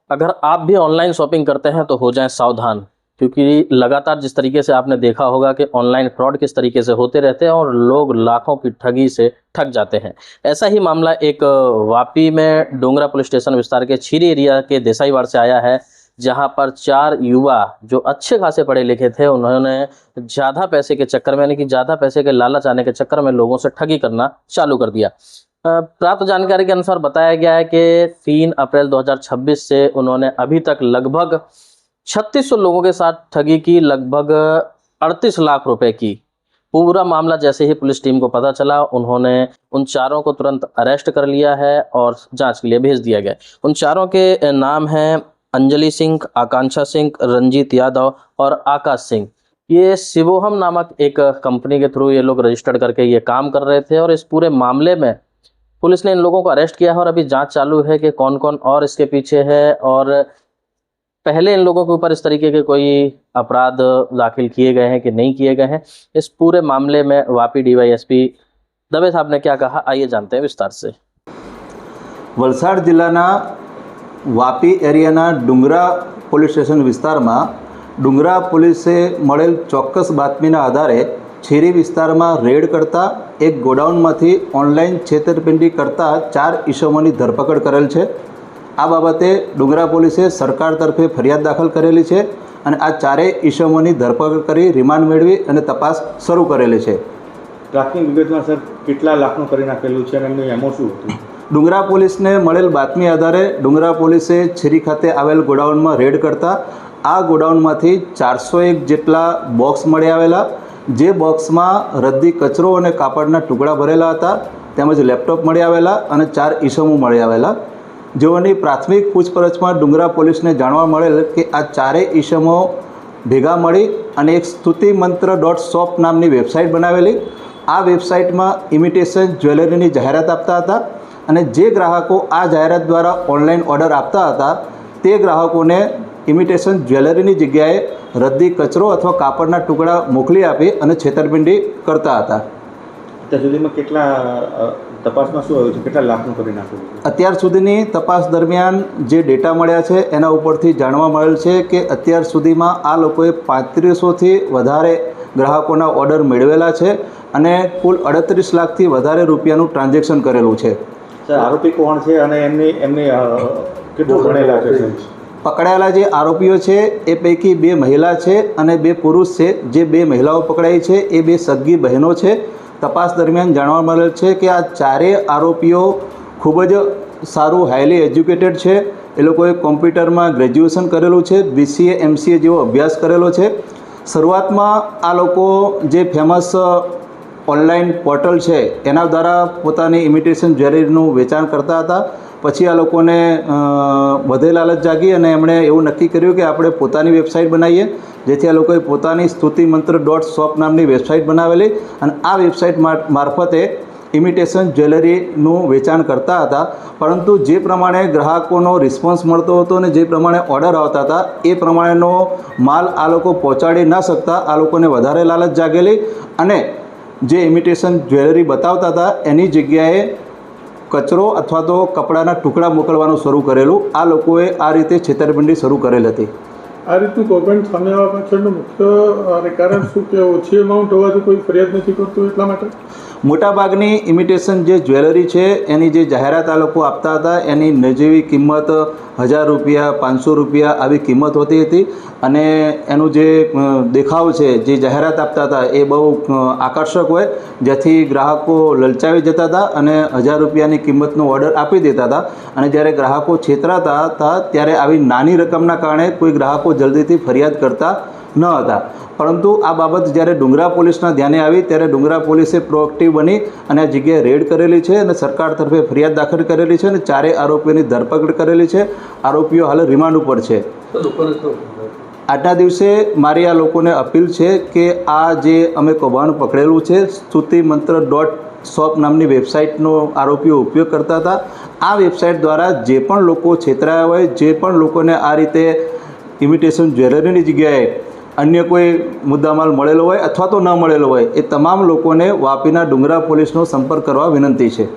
अगर आप भी ऑनलाइन शॉपिंग करते हैं तो हो जाएं सावधान, क्योंकि लगातार जिस तरीके से आपने देखा होगा कि ऑनलाइन फ्रॉड किस तरीके से होते रहते हैं और लोग लाखों की ठगी से ठग जाते हैं। ऐसा ही मामला एक वापी में डोंगरा पुलिस स्टेशन विस्तार के छिरी एरिया के देसाईवाड़ से आया है, जहां पर 4 युवा जो अच्छे खासे पढ़े लिखे थे, उन्होंने ज़्यादा पैसे के चक्कर में, यानी कि ज़्यादा पैसे के लालच आने के चक्कर में लोगों से ठगी करना चालू कर दिया। प्राप्त जानकारी के अनुसार बताया गया है कि 3 अप्रैल 2026 से उन्होंने अभी तक लगभग 3600 लोगों के साथ ठगी की, लगभग 38 लाख रुपए की। पूरा मामला जैसे ही पुलिस टीम को पता चला, उन्होंने उन चारों को तुरंत अरेस्ट कर लिया है और जांच के लिए भेज दिया गया। उन चारों के नाम हैं अंजलि सिंह, आकांक्षा सिंह, रंजीत यादव और आकाश सिंह। ये शिवोहम नामक एक कंपनी के थ्रू ये लोग रजिस्टर्ड करके ये काम कर रहे थे और इस पूरे मामले में पुलिस ने इन लोगों को अरेस्ट किया है और अभी जांच चालू है कि कौन कौन और इसके पीछे है। और पहले इन लोगों के ऊपर इस तरीके के कोई अपराध दाखिल किए गए हैं कि नहीं किए गए हैं। इस पूरे मामले में वापी डीवाईएसपी दवे साहब ने क्या कहा, आइए जानते हैं विस्तार से। वलसाड जिल्लाना वापी एरियाना डुंगरा पोलीस स्टेशन विस्तारमा डुंगरा पोलीसे મળેલ ચોક્કસ બાતમીના આધારે છેરી વિસ્તારમાં રેડ કરતા એક ગોડાઉનમાંથી ઓનલાઈન છેતરપિંડી કરતા 4 ઈસમોની ધરપકડ કરેલ છે। આ બાબતે ડુંગરા પોલીસે સરકાર તરફે ફરિયાદ દાખલ કરેલી છે અને આ ચારેય ઈસમોની ધરપકડ કરી રિમાન્ડ મેળવી અને તપાસ શરૂ કરેલી છે। પ્રાથમિક વિગતમાં સર કેટલા લાખનું કરી નાખેલું છે અને એમનું એમો શું હતું? ડુંગરા પોલીસને મળેલ બાતમી આધારે ડુંગરા પોલીસે છેરી ખાતે આવેલ ગોડાઉનમાં રેડ કરતા આ ગોડાઉનમાંથી 401 જેટલા બોક્સ મળી આવેલા, જે બોક્સમાં રદ્દી કચરો અને કાપડના ટુકડા ભરેલા હતા, તેમજ લેપટોપ મળી આવેલા અને 4 ઈસમો મળી આવેલા, જેઓની પ્રાથમિક પૂછપરછમાં ડુંગરા પોલીસને જાણવા મળેલ કે આ ચારેય ઈસમો ભેગા મળી અને એક સ્તુતિમંત્ર.shop નામની વેબસાઇટ બનાવેલી। આ વેબસાઇટમાં ઇમિટેશન જ્વેલરીની જાહેરાત આપતા હતા અને જે ગ્રાહકો આ જાહેરાત દ્વારા ઓનલાઈન ઓર્ડર આપતા હતા તે ગ્રાહકોને ઇમિટેશન જ્વેલરીની જગ્યાએ રદ્દી કચરો અથવા કાપડના ટુકડા મોકલી આપી અને છેતરપિંડી કરતા હતા। અત્યાર સુધીમાં કેટલા તપાસમાં શું આવ્યું છે, કેટલા લાખનું કરી નાખ્યું? અત્યાર સુધીની તપાસ દરમિયાન જે ડેટા મળ્યા છે એના ઉપરથી જાણવા મળેલ છે કે અત્યાર સુધીમાં આ લોકોએ 3500થી વધારે ગ્રાહકોના ઓર્ડર મેળવેલા છે અને કુલ 38 લાખથી વધારે રૂપિયાનું ટ્રાન્ઝેક્શન કરેલું છે। સર, આરોપી કોણ છે અને એમની કેટલું ભણેલા છે? પકડાયેલા જે આરોપીઓ છે એ પૈકી 2 મહિલા છે અને 2 પુરુષ છે। જે 2 મહિલાઓ પકડાઈ છે એ 2 સગી બહેનો છે। તપાસ દરમિયાન જાણવા મળેલ છે કે આ ચારેય આરોપીઓ ખૂબ જ સારું હાઈલી એજ્યુકેટેડ છે। એ લોકોએ કોમ્પ્યુટરમાં ગ્રેજ્યુએશન કરેલું છે, BCA MCA જેવો અભ્યાસ કરેલો છે। શરૂઆતમાં આ લોકો જે ફેમસ ઓનલાઈન પોર્ટલ છે એના દ્વારા પોતાની ઇમિટેશન જ્વેલરીનું વેચાણ કરતા હતા। પછી આ લોકોને વધે લાલચ જાગી અને એમણે એવું નક્કી કર્યું કે આપણે પોતાની વેબસાઇટ બનાવીએ, જેથી આ લોકોએ પોતાની સ્તુતિમંત્ર.shop નામની વેબસાઇટ બનાવેલી અને આ વેબસાઇટ મારફતે ઇમિટેશન જ્વેલરીનું વેચાણ કરતા હતા। પરંતુ જે પ્રમાણે ગ્રાહકોનો રિસ્પોન્સ મળતો હતો અને જે પ્રમાણે ઓર્ડર આવતા હતા એ પ્રમાણેનો માલ આ લોકો પહોંચાડી ના શકતા આ લોકોને વધારે લાલચ જાગેલી અને જે ઇમિટેશન જ્વેલરી બતાવતા હતા એની જગ્યાએ કચરો અથવા તો કપડાના ટુકડા મોકલવાનું શરૂ કરેલું। આ લોકોએ આ રીતે છેતરપિંડી શરૂ કરેલ હતી। આ રીતનું કૌભાંડ સામે આવવા પાછળનું મુખ્ય કારણ શું કે ઓછી એમાઉન્ટ હોવાથી કોઈ ફરિયાદ નથી કરતું એટલા માટે? મોટાભાગની ઇમિટેશન જે જ્વેલરી છે એની જે જાહેરાત આ લોકો આપતા હતા એની નજીવી કિંમત 1000 રૂપિયા, 500 રૂપિયા આવી કિંમત હોતી હતી અને એનું જે દેખાવ છે, જે જાહેરાત આપતા હતા એ બહુ આકર્ષક હોય, જેથી ગ્રાહકો લલચાવી જતા હતા અને 1000 રૂપિયાની કિંમતનો ઓર્ડર આપી દેતા હતા અને જ્યારે ગ્રાહકો છેતરાતા હતા ત્યારે આવી નાની રકમના કારણે કોઈ ગ્રાહકો જલ્દીથી ફરિયાદ કરતા ન હતા। પરંતુ આ બાબત જ્યારે ડુંગરા પોલીસના ધ્યાને આવી ત્યારે ડુંગરા પોલીસે પ્રોએક્ટિવ બની અને આ જગ્યાએ રેડ કરેલી છે અને સરકાર તરફે ફરિયાદ દાખલ કરેલી છે અને ચારેય આરોપીઓની ધરપકડ કરેલી છે। આરોપીઓ હાલ રિમાન્ડ ઉપર છે। આજના દિવસે મારી આ લોકોને અપીલ છે કે આ જે અમે કૌભાંડ પકડેલું છે સ્તુતિમંત્ર.shop નામની વેબસાઇટનો આરોપીઓ ઉપયોગ કરતા હતા। આ વેબસાઇટ દ્વારા જે પણ લોકો છેતરાયા હોય, જે પણ લોકોને આ રીતે ઇમિટેશન જ્વેલરીની જગ્યાએ अन्य कोई मुद्दामाल मळेलो होय अथवा तो न मळेलो होय ए तमाम लोकोने वापीना डुंगरा पोलीसनो संपर्क करवा विनंती छे।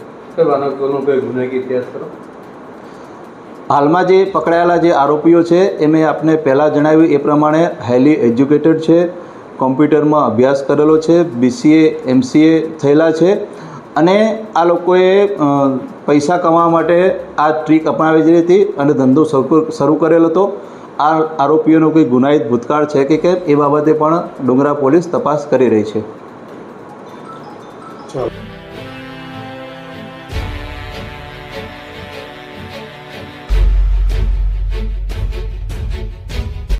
હાલમાં જે પકડાયેલા જે આરોપીઓ છે એ મેં આપને પહેલાં જણાવ્યું એ પ્રમાણે હાઈલી એજ્યુકેટેડ છે, કોમ્પ્યુટરમાં અભ્યાસ કરેલો છે, BCA MCA થયેલા છે અને આ લોકોએ પૈસા કમાવા માટે આ ટ્રીક અપનાવી હતી અને ધંધો શરૂ કરેલો હતો. આ આરોપીઓનો કોઈ ગુનાહિત ભૂતકાળ છે કે કેમ એ બાબતે પણ ડુંગરા પોલીસ તપાસ કરી રહી છે.